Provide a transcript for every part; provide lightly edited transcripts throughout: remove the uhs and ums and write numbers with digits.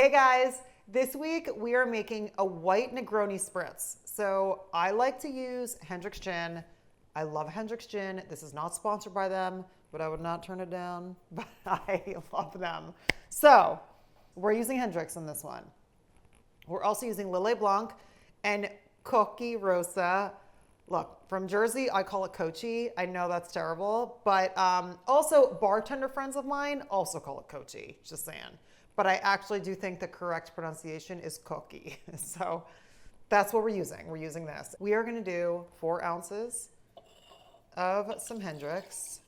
Hey guys, this week we are making a white Negroni spritz. So I like to use Hendrick's gin. I love Hendrick's gin. This is not sponsored by them, but I would not turn it down. But I love them. So we're using Hendrick's in this one. We're also using Lillet Blanc and Cookie Rosa. Look, from Jersey, I call it Kochi. I know that's terrible, but also bartender friends of mine also call it Kochi, just saying. But I actually do think the correct pronunciation is cookie. So that's what we're using. We're using this. We are gonna do 4 ounces of some Hendrick's.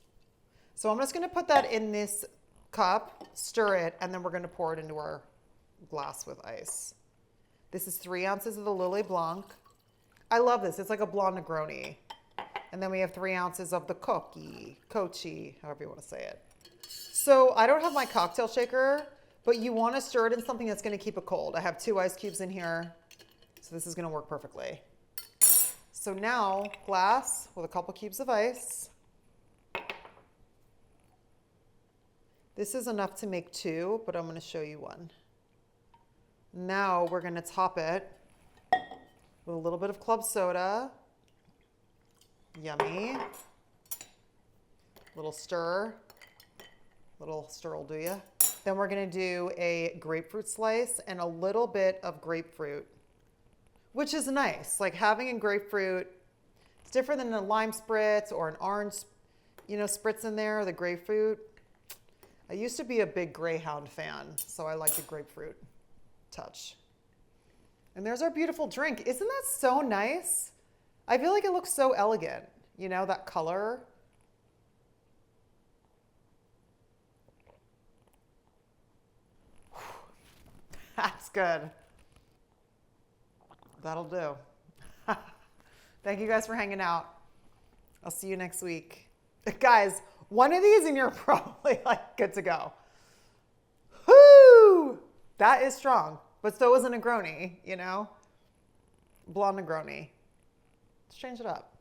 So I'm just gonna put that in this cup, stir it, and then we're gonna pour it into our glass with ice. This is 3 ounces of the Lillet Blanc. I love this. It's like a blonde Negroni. And then we have 3 ounces of the Kochi, however you want to say it. So I don't have my cocktail shaker, but you want to stir it in something that's going to keep it cold. I have 2 ice cubes in here, so this is going to work perfectly. So now, glass with a couple cubes of ice. This is enough to make 2, but I'm going to show you one. Now we're going to top it with a little bit of club soda. Yummy. Little stir. Little stir will do ya. Then we're gonna do a grapefruit slice and a little bit of grapefruit, which is nice. Like having a grapefruit, it's different than a lime spritz or an orange, spritz in there, the grapefruit. I used to be a big Greyhound fan, so I like the grapefruit touch. And there's our beautiful drink. Isn't that so nice? I feel like it looks so elegant, that color. That's good. That'll do. Thank you guys for hanging out. I'll see you next week. Guys, one of these and you're probably good to go. Whoo! That is strong. But so is a Negroni, blonde Negroni. Let's change it up.